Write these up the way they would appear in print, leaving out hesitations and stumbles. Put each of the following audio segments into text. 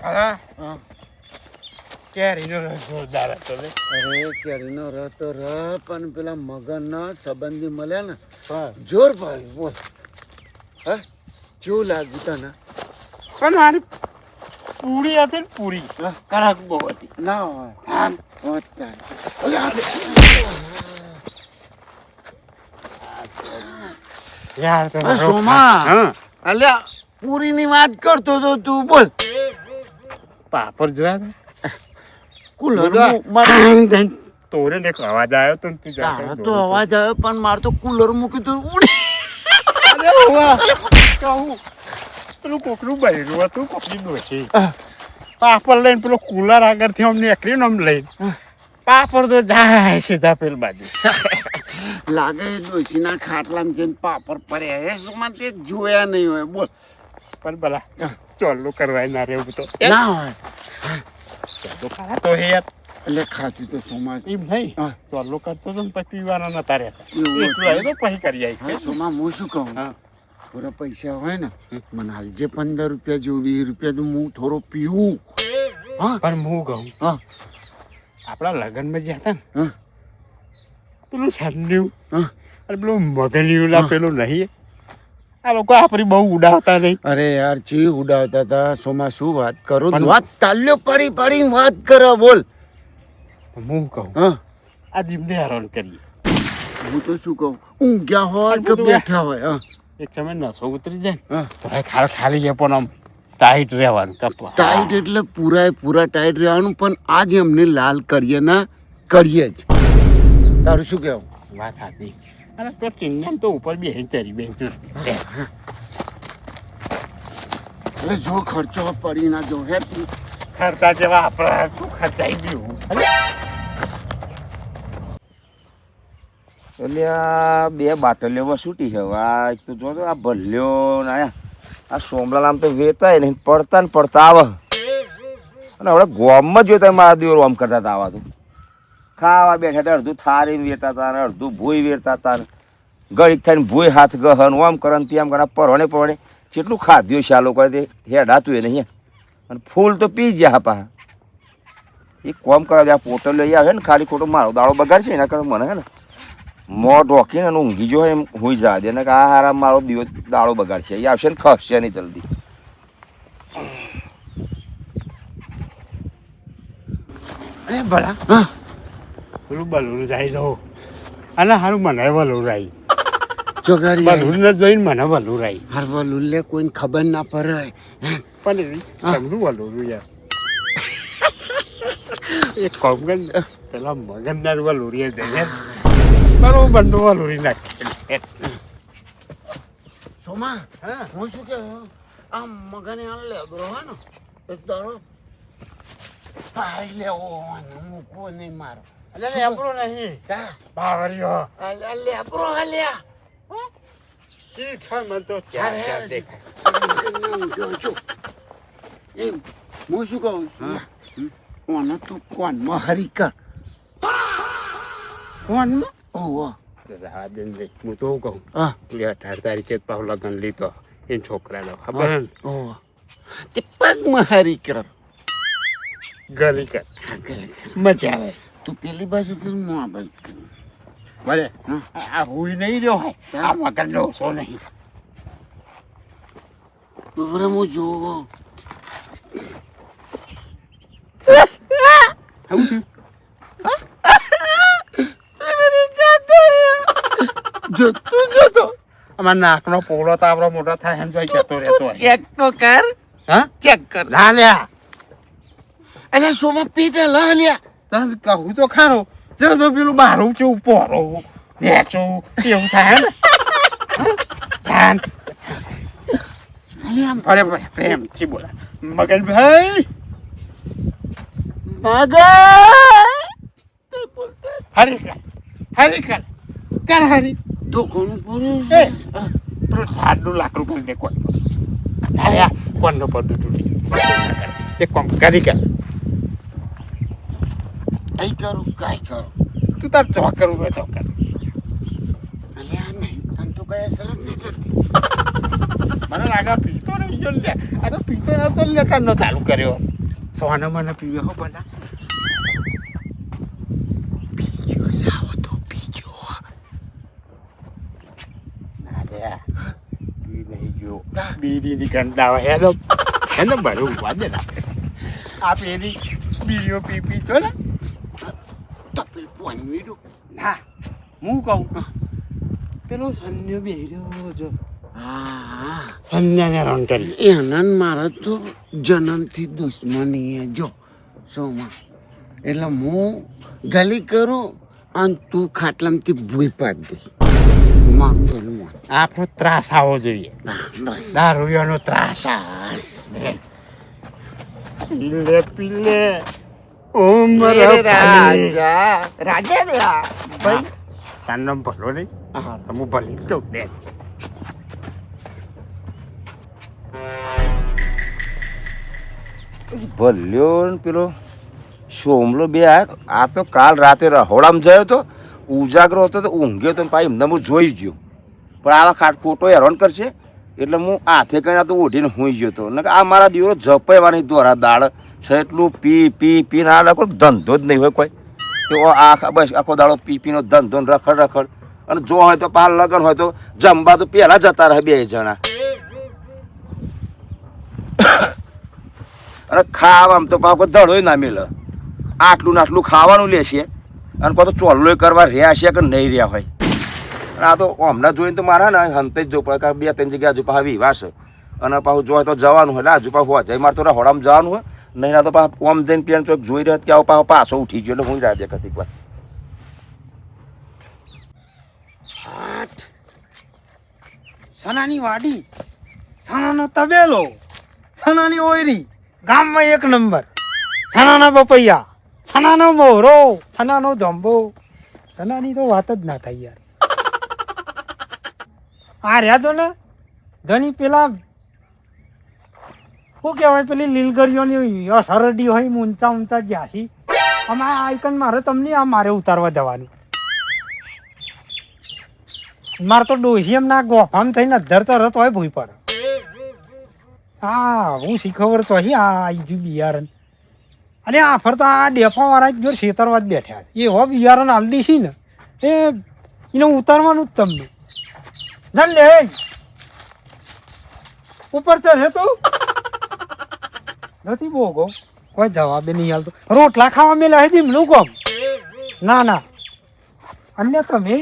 અરે હા કેરીનો રસ જોરદાર હતો લે. અરે કેરીનો રસ તો રસ પણ પેલા મગનના સંબંધી મળ્યા ને હા જોર પાડ્યું બોલ. હા કેવું લાગ્યું તને? પણ મારી પૂરી હતી ને પૂરી હા? કડક બહુ હતી. ના હોય હા યાર તો મારો સોમા હા અલ્યા પૂરીની વાત કરતો તો તું બોલ. પાપડ જોયા કુલર હતા તોરે ને એક અવાજ આવ્યો તો ને તું જાતો તારા તો દોડતો. અવાજ આવ્યો પણ મારે તો કુલર મૂકી તો ઉડી. અરે વાહ કહું પેલું કોકનું બૈરું હતું કોકની ડોશી પાપડ લઈને પેલો કુલર આગળથી આમ નીકળ્યું ને આમ લઈને પાપડ તો જાય સીધા પેલ બાજુ. લાગે ડોશીના ખાટલામાં જઈને પાપડ પડ્યા હે સુમા તે જોયા નહીં હોય બોલ. પણ ભલા ચોલ્લું કરવાય ના રહેવું તો ના હોય તો ખરા તો હે યાર એટલે ખાતું તો સોમા એમ નહીં હા. ચોલ્લું કરતો તો ને પછી પીવાના નતા રહેતા એવું એટલું આવ્યું તો પછી કરી હા આવી સોમા હું શું કહું હા થોડા પૈસા હોય ને મને હાલજે 15 રૂપિયા જેવું 20 રૂપિયા તો હું થોડો પીવું. હા પણ હું કહું હા આપણા લગ્નમાં જ્યાં હતા ને હા પેલું ઠંડ્યું હા અને પેલું મગનિયું ના પેલું નહીં આ લોકો આપણી બહુ ઉડાવતા નહીં. અરે યાર ચી ઉડાવતા હતા સોમા શું વાત કરું પણ- વાત તાલ્યો પડી પડી વાત કરો બોલ. હું કહું હા આ જીમને હેરાન કરીએ હું તો શું કહું ઊંઘ્યા હોય પણ કે બધું બેઠા હોય હા એક સમય નસો ઉતરી જાય ને હા તો ખાલી છે પણ આમ ટાઈટ રહેવાનું કપા ટાઈટ એટલે પૂરા ટાઈટ રહેવાનું પણ આજ એમને લાલ કરીએ ના કરીએ જ. તારું શું કહેવું? વાત સાચી અને તો ટીંગન તો ઉપર બેસી ચરી બેસી એટલે જો ખર્ચો પડી ના જો હે તું. ખર્ચા જેવા આપણા શું ખર્ચાઈ ગયું એટલે આ બે બાટલીઓ છૂટી છે આ એક તો જો તો આ ભલ્યો ને આ સોમલા નામ તો વેતાય ને પડતા ને પડતા આવે અને હવે ગોમમાં જ જોતા મારા દિવસ આમ કરતા હતા આવા તો ખાવા બેઠા હતા અડધું થારી વેરતા હતા ને અડધું ભૂઈ વેરતા હતા ને ગળીક થઈને ભૂઈ હાથ ગહન ઓમ કરે ને તેમ કરે પરણે કેટલું ખાધ્યું છે આ લોકો તે હેડાતું એ નહીં અને ફૂલ તો પી ગયા પા એ કોમ કરે આ પોટલ લઈ આવે ને ખાલી ખોટો મારો દાડો બગાડ છે એના કરતા મને હે ને મો ઢોકીને અને ઊંઘી જો એમ હુઈ જા દે ને કે આ હારા મારો દિવસ દાડો બગાડશે એ આવશે ને ખસશે નહીં જલ્દી. અરે ભલા હા પેલું બલૂન જાય જો અને હારું મને વલુરાઈ ચોગારી બલૂન ને જોઈને મને વલુરાઈ હરવા લુલ્લે કોઈને ખબર ના પડે હે? પણ સમજું વલુરું યાર એક કોમ કર ને પેલા મગનદાર વલુરીએ જઈએ બરોબર બંધો વલુરી નાખે સોમા હા હું શું કહું આ મગને આ લેબરો હોય ને એક દાડો પાડી લેવો અને મૂકવો નહીં મારો. એટલે એપરો નહીં હા, બાવરીઓ આ લેબરો હાલ્યા ઠીક છે મને તો ચાર ચાર દેખાય એમ હું શું કહું છું ઓને તું કોનમાં હરી કર. કોણમાં ઓહો રાહ દે હું તો કહું હા એટલે 18 તારીખે પાછો લગ્ન લીધો એ છોકરાનો ખબર હે ને ઓહો તે પગમાં હરી કર. ગલી કર હા, ગલી કર. મજા આવે તું પેલી બાજુ કર હું આ બાજુ કરું. ભલે હા. આ હુઈ નહીં રહ્યો હોય આ મગન નો ઓછો નહીં બરાબર હું જોવો આવું થયું જોતો અમારા નાકનો પોળો તો આપણો મોટો થાય એમ જોઈ જતો રહેતો હોય ચેક તો કર હા ચેક કર. ના લ્યા અલ્યા સોમાં પેટે લા લ્યા તને કહું તો ખારો જો તો પેલું બારું કેવું પોરો વેચું એવું થાય ને ધ્યાન અલ્યા અરે ભલે પ્રેમથી બોલા મગનભાઈ મગન હરી કર હરી દુકાન પૂરું એ પેલું ઝાડનું લાકડું કરી દે કોઈ ના લ્યા કોણનો પડદું તૂટી એક કોમ કરી કર કઈ કરું કઈ કરું તું તાર ચોક કરવું હોય ચોક કર અલ્યા નહીં તને તો કઈ અસર જ નહીં કરતી મને લાગે પીતો નહીં ગયો લે. આ તો પીતો નતો લેતા નો ચાલુ કર્યો. સોના મને પીવે હો બના. પીજો જાવ તો પીજો. ના દે. પી નહીં ગયો. બીડીની ગંડાવા હેનો બરું વાદે ના. આ પેલી બીડીઓ પી તો ને. તપેલ પોનવી દો. ના હું કહું પેલો સન્યો બેહ્યો જો હા સન્યાને રન કરી એના ને મારા તો જન્મથી દુશ્મની જો સોમાં એટલે હું ગલી કરું અને તું ખાટલામાંથી ભૂઈ પાડી દે મારું પેલું આપણો ત્રાસ આવવો જોઈએ બસ દારૂનો ત્રાસ બસ પીલે પીલે ઓ મારા રાજા રાજા ને આ ભાઈ તાર નામ ભલો નહીં હા તમે ભલી તો દે ભલ્યો ને પેલો સોમલો બે આ તો કાલ રાતે રહોડામાં ગયો તો ઉજાગરો હતો તો ઊંઘ્યો તો પાછી એમને હું જોઈ ગયો પણ આવા ખાટ ખોટો હેરાન કરશે એટલે હું હાથે કરીને તો ઓઢીને હુઈ ગયો હતો ને આ મારા દીવરો ઝપાવવાની દોરા દાળ છે એટલું પી ના લખો ધંધો જ નહીં હોય કોઈ તો આ બસ આખો દાડો પીનો ધંધો ને રખડ અને જો હોય તો પાલ લગન હોય તો જમવા તો પહેલાં જતા રહે બે જણા અને ખાવામાં તો પાછો દડોય ના મેલે આટલું ને આટલું ખાવાનું લેશે અને પાછો ચોલ્લોય કરવા રહ્યા છે કે નહીં રહ્યા હોય અને આ તો હમણાં જોઈને તો મારા ને હંતે જ જો પડે બે ત્રણ જગ્યા હજુ પાછા વિવાસ અને પાછું જો તો જવાનું હોય એટલે હજુ પાછું હોય જાય મારે તો રહોડામાં જવાનું હોય નહીં ના તો પાછું ઓમ જઈને પેન ચોક જોઈ રહ્યા કે આવો પાછો ઉઠી ગયો એટલે હું રાજ્ય કતિક વાર સનાની વાડી સનાનો તબેલો સનાની ઓયરી ગામમાં એક નંબર સનાના બપૈયા સનાનો મોરો સનાનો ધંબો સનાની તો વાત જ ના થાય યાર આ રહ્યા તો ને ઘણી પેલા શું કહેવાય પેલી લીલગરીઓની સરડી હોય ઊંચા ઊંચા જ્યાંથી અમે આ આઈકન મારે તમને આ મારે ઉતારવા જવાનું મારે તો ડોસી એમ ના ગોફામ થઈને અધર તરત હોય ભૂઈ પર હા હું શીખવર તો અહીં આ આવી ગયું બિયારણ અને આ ફરતા આ ડેફા વાળા જ જો ખેતરવા જ બેઠા એ હો બિયારણ હાલ દીશી ને એને ઉતારવાનું જ તમને જાણ લે ઉપર ચડે તું નથી બોગો કોઈ જવાબે નહીં હાલતો રોટલા ખાવા મેલા હે દીમનું કોમ ના ના અન્ય તમે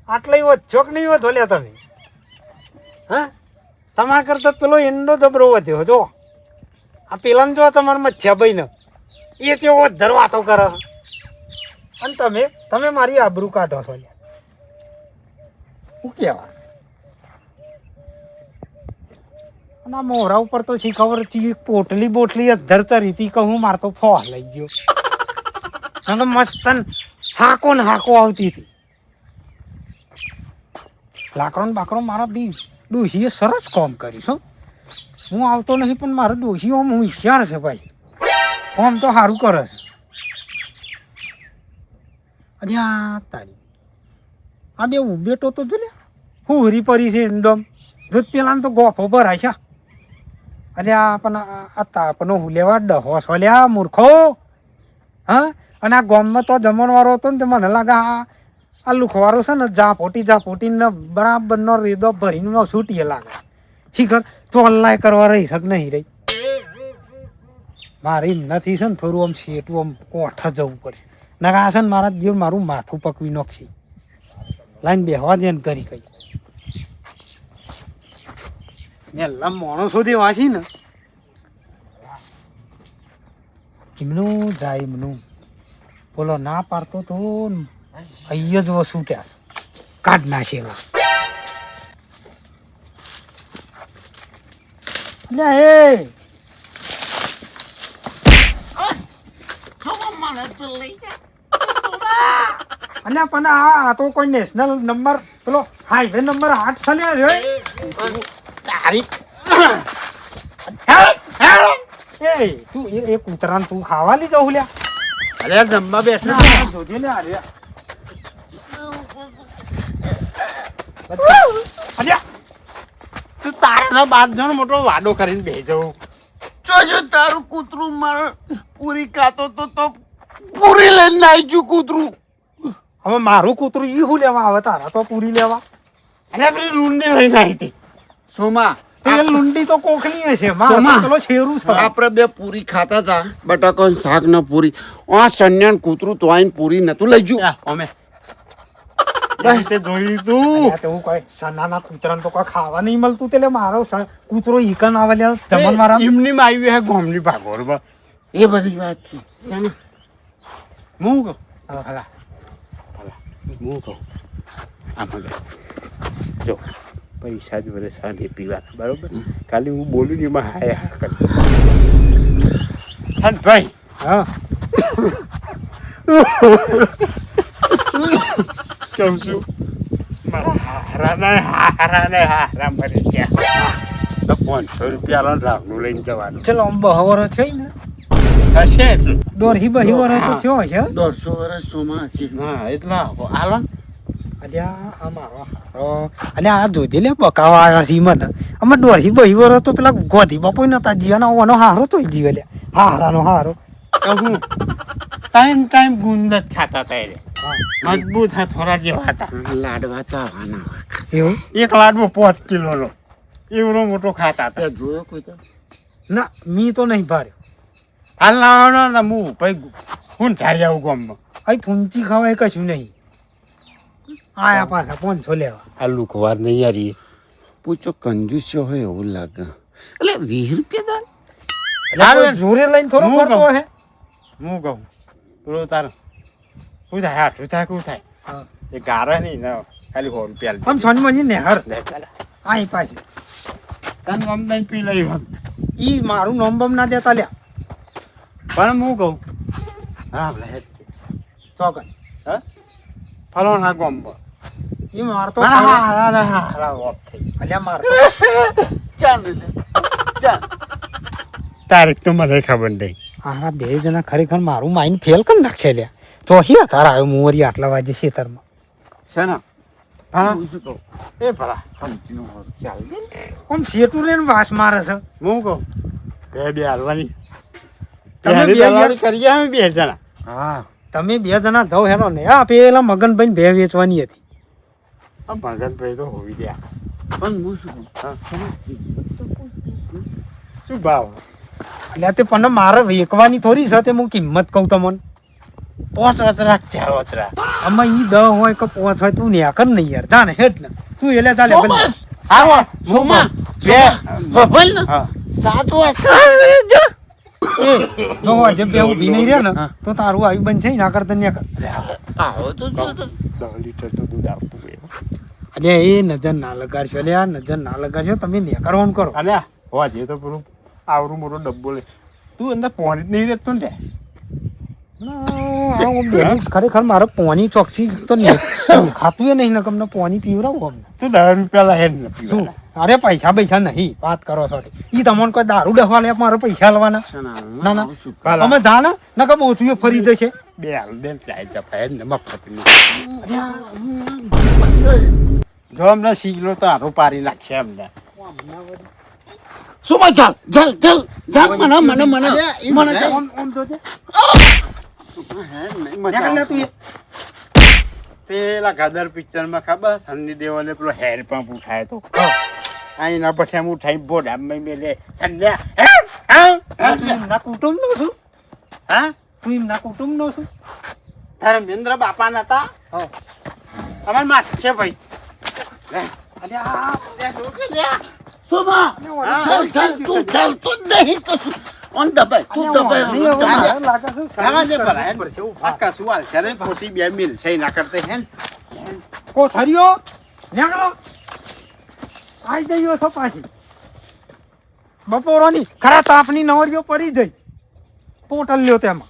આટલા વધશો કે નહીં વધો લે તમે હા તમારા કરતાં પેલો એંડો જબરો વધ્યો જો આ પેલાને જો તમારા મચ્છા ભાઈને એ તેવો વધર વાતો કરે અને તમે મારી આબરૂ કાઢો છો લે શું કહેવા અને આ મોરા ઉપર તો શી ખબર હતી પોટલી બોટલી અધર ચરી હતી કહું મારે તો ફો લઈ ગયો મસ્ત હાકો ને હાકો આવતી હતી લાકડો ને બાકડો મારા બી ડોશીએ સરસ કામ કર્યું છો હું આવતો નહીં પણ મારો ડોશી આમ હોશિયાર છે ભાઈ આમ તો સારું કરે છે અરે આ તારી આ બે ઉભેટો તો જો ને હું હરી પરી છે એન્ડમ જો પેલા તો ગોફો ભરાય છે અરે આ પણ આ તાપનો હું લેવા ડહો છો લ્યા મૂર્ખો હા અને આ ગામમાં તો જમણવાળો હતો ને તે મને લાગે આ લુખવારો છે ને જા ને બરાબરનો રેદો ભરીને છૂટીએ લાગે શીખર તો અલ્લાહ કરવા રહી શક નહીં રહી મારે એમ નથી છે ને થોડું આમ શેટું આમ કોઠા જવું પડશે નકા છે ને મારા જે મારું માથું પકવી નાખશે લાઈન બેહવા દે ને કરી કઈ મેલા માણસો થી વાંચી ને એમનું જાય એમનું બોલો ના પાડતો તો અહીં જ વસું ત્યાં કાઢ નાખેલા એ અલ્યા પણ આ તો કોઈ નેશનલ નંબર પેલો હાઈવે નંબર 8 ચાલ્યા રહ્યો તારી એ તું એક ઉતરાણ તું ખાવા લઈ જાઉં લ્યા અરે જમવા બેઠો જોજે લે અરે અલ્યા તું તારા બાદ જણ મોટો વાડો કરીને બેસી જવું. જોજો તારું કૂતરું મારે પૂરી ખાતો તો પૂરી લઈને આવી ગયું કૂતરું. હવે મારું કૂતરું ઈ હું લેવા આવે તારા તો પૂરી લેવા. અલ્યા પેલી રૂંડી લઈને આવી હતી. સોમા તે લુંડી તો કોકની હશે સોમા. માં પેલો છેરું છે. આપણે બે પૂરી ખાતા હતા બટાકો ને શાક ને પૂરી. આ સન્યાન કૂતરું તો આઈને પૂરી નતું લઈ ગયું. અમે તે જોયું તું અલ્યા તે હું કોઈ સનાના કૂતરાને તો કોઈ ખાવા નહીં મળતું તે લે મારો કૂતરો ઈકન આવે લે જમણ મારા એમની માં આવી હે ગોમની ભાગોર પર. એ બધી વાત છે શાના? હું કહું ભલા હું કહું આમાં જો પૈસા જ વરે સા નહીં પીવાના બરોબર. ખાલી હું બોલું ને એમાં હાય હા કર ભાઈ. હા કહું છું મારા હારા મરી ગયા. તો 500 રૂપિયા લો રાવનું લઈને જવાનું ચલો આમ બહવર થઈ ને હશે એટલે. દોઢી બહીવર તો થયો હશે. 150 વર્ષ સોમા છે. હા એટલા હાલો અલ્યા આ મારો હારો અલ્યા આ જોજે લે બકાવા આવ્યા છે મને અમે દોઢી બહીવર તો પેલા ગોધી બાપુ નતા જીવાના ઓનો હારો તો જીવે લે હારાનો હારો. હું ટાઈમ ગુંદ જ ખાતા હતા એટલે મજબૂત હા થોડા જેવા હતા. લાડવા તો આવવાના હોય. એવું એક લાડવો 5 કિલોનો એવડો મોટો ખાતા હતા. તે જોયો કોઈ તો? ના મી તો નહીં ભાર્યો. હાલ લાવવાનો ને હું ભાઈ હું ઢારી આવું ગામમાં. અહીં ફૂંચી ખવાય કશું નહીં. આયા પાછા 500 લેવા. આ લુકવાર નહીં યારી. પૂછો કંજૂસ્યો હોય એવું લાગે. એટલે 20 રૂપિયા એટલે કોઈ જોરે લઈને થોડો હું ફરતો કહું. હે. હું કહું પેલો તારો શું થાય હાથું થાય શું થાય હા. એ ગારા નહીં ને ખાલી 100 રૂપિયા આમ છોની મની નેહર લે પેલા આઈ પાછી તને આમ નહીં પી લઈ ઈ મારું નોમ બમ ના દેતા લ્યા પણ હું કહું હા લે ચોકન હા ફલોના ગામમાં ઈ મારતો હારા ઓફ થઈ અલ્યા મારતો તારીખ તો મને ખબર નહીં. હારા બે જણા ખરેખર મારું માઇન્ડ ફેલ કરી નાખશે લ્યા ચોહી હતા આવ્યો મુવરી આટલા વાગે ખેતરમાં. છે ને હા શું કહું? એ ભલા ચાલ આમ સેટું લઈને વાસ મારે છે. હું કહું બે હાલવાની તમે બે હાલવાની કરીએ અમે 2 જણા. હા તમે 2 જણા ધવ હેરો ને આ પેલા મગનભાઈ બે વેચવાની હતી. આ ભગનભાઈ તો હોવી ગયા. પણ હું શું કહું? શું ભાવ એટલે તે પણ મારે વેચવાની થોડી છે તે હું કિંમત કહું તમને. 5 વતરા 4 વતરા આમાં ઈ 10 હોય કે 5 હોય તું ને કર નહીં યાર જાને હેડ ને તું એટલે ચાલે સોમસ! આવો સોમા! બે બબલ ને હા 7 વાગ્યા એ જો આજે બે ઊભી નહીં રહે ને તો તારું આવી બનશે ના કરતા ને કર. આવો તો જો તો 10 લીટર તો દૂધ આવતું હોય. અરે એ નજર ના લગાડશો એટલે આ નજર ના લગાડશો તમે ને કરવાનું કરો. અને હોજે તો પેલું આવરું મોટો ડબ્બો લે તું અંદર પોણી જ નહીં રહેતો ને ખરેખર મારે પોની ચોકસી તો ખાતું નહીં ને તમને પોની પીવરાવું અમને. તું 10 રૂપિયા લાવે ને શું પીવાના. અરે પૈસા નહીં વાત કરો છો ઈ તમને કોઈ દારૂ ડખવા લે મારે પૈસા આલવાના ના ના ભલા. અમે જાણે ને કે ઓછું ફરી જશે. બે હાલ દે ને ચાય ચપાય ને મફતની. જો અમને શીખલો તો હારો પારી નાખશે અમને. સોમા ચાલ ચાલ ચાલ ચાલ મને મને મને મને ચાલ. ઓમ જોજે. સોમા હે નહીં નેકળ લે મજા તું એ. પેલા ગદર પિક્ચર માં ખબર સન્ની દેવલે પેલો હેર પંપ ઉઠાય તો આઈના પછી એમ ઉઠાઈ બોડા મેલે સંધ્યા તું એમના કુટુંબનો છું હા તું એમના કુટુંબનો છું. તારા મહેન્દ્ર બાપા નતા અમાર માથ છે ભાઈ લે. અલ્યા લે તું કે લે. સોમા ચાલ ચાલ તું ચાલ તું નહીં કશું ઓન દબાય તું દબાય ખાવા દે ભલા હેન. આ કશું હાલ છે રે, ખોટી બે મિલ છે ના કરતે હેન. કોથરીઓ નીકળો આઈ જઈયો છો પાછી બપોરોની ખરા તાપની નવરીઓ પડી જઈ પોટલ લ્યો તેમાં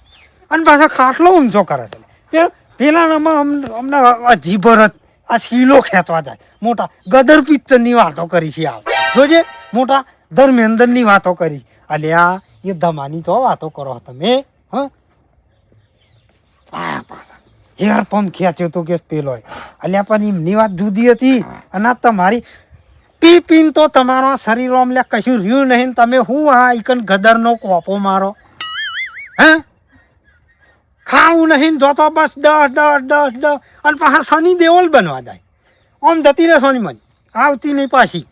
અને પાછા ખાટલો ઊંચો કરે છે પેલાનામાં અમને અજીભરત આ શીલો ખેંચવા જાય મોટા ગદર પિક્ચરની વાતો કરી છે આ જોજે મોટા ધર્મેન્દ્રની વાતો કરી અલ્યા એ ધમાની તો વાતો કરો તમે હ આયા પાછા હેર પંપ ખેંચ્યો તો કે પેલો અલ્યા પણ એમની વાત જુદી હતી અને આ તમારી પી પીન તો તમારો શરીર લે કશું રહ્યું નહીં ને તમે હું હા ઈકન ગદરનો કોપો મારો હે ખાવું નહીં જો તો બસ દસ અને પાછા શનિ દેવલ બનવા જાય આમ જતી રહે સોની મન આવતી નહીં પાછી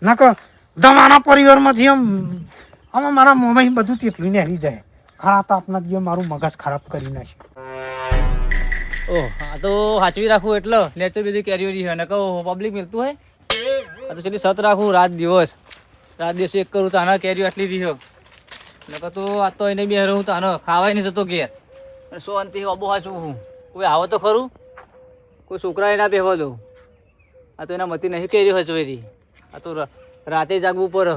નકર તમારા પરિવારમાંથી આમાં મારા મોંમાં બધું તેટલું ને હરી જાય ખરા તાપના દિવસ મારું મગજ ખરાબ કરી નાખ્યું ઓહ આ તો સાચવી રાખવું એટલે નેચર બધી કેરીઓ છે ને કહું પબ્લિક મિલતું હોય આ તો છેલ્લી સત રાખું રાત દિવસ એક કરું તો આના કેરીઓ આટલી રહી નકર તો આ તો એને બી હરું તો આનો ખાવાય નહીં જતો ઘેર અને સો અંતે અબો હાચું હું કોઈ આવે તો ખરું કોઈ છોકરાએ ના બેહવા દઉં આ તો એના મતી નહીં કેરીઓ હચવાઈ રહી આ તો રાતે જાગવું પડે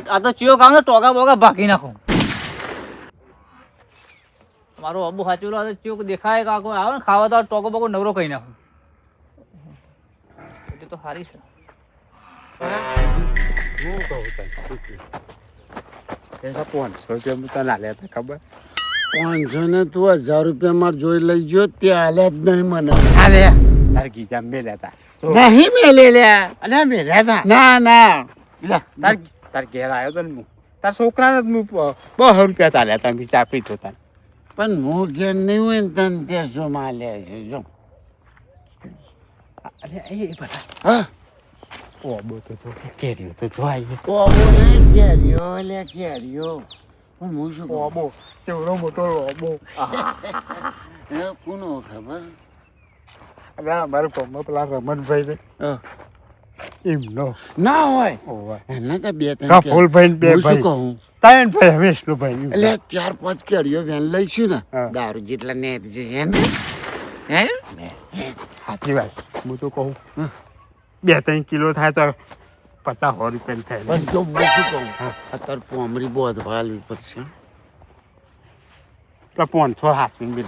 આ તો ચિયો કામ ટોગા બોગા ભાગી નાખું મારો અબુ સાચું આ ચિયો દેખાય કાકો આવે ને ખાવા તો ટોગો બોગો નવરો કહી નાખું એટલે તો સારી છે હું કહું તને 500 રૂપિયા હું તને આલ્યા હતા ખબર 500 ને તું 1000 રૂપિયા માર જોઈ લઈ ગયો તે હાલ્યા જ નહીં મને આલે તાર ગીતા મેલ્યા હતા નહીં મેલે લ્યા અલ્યા મેલ્યા હતા ના ના લે તાર ઘેર આવ્યો તો ને હું તાર છોકરાને જ હું 200 રૂપિયા ચાલ્યા હતા બી ચા પીતો હતા પણ હું ઘેર નહીં હોય ને તને તે શું માલ્યા છે જો અરે એ બધા હા ઓબો તો જો કેરીઓ તો જો આવી ઓબો નહીં કેર્યો લે કેર્યો પણ હું શું કહું? ઓબો કેવડો મોટો ઓબો હે કોનો ખબર હવે અમારા ગામમાં પેલા રમણભાઈ ને હા. એમનો ના હોય ઓવા એના તો બે ત્રણ કફૂલભાઈ ને બે હું શું ભાઈ કહું ત્રણ ભાઈ વિષ્ણુભાઈ એટલે 4-5 કેરીઓ વેન લઈશું ને હા. દારૂ જેટલા ને છે હે સાચી વાત હું તો કહું 2-3 કિલો થાય તો 50-100 રૂપિયા થાય પણ જો હું શું કહું અત્યારે પોમરી બહુ વાલવી પડશે તો 500 હાથની બિલ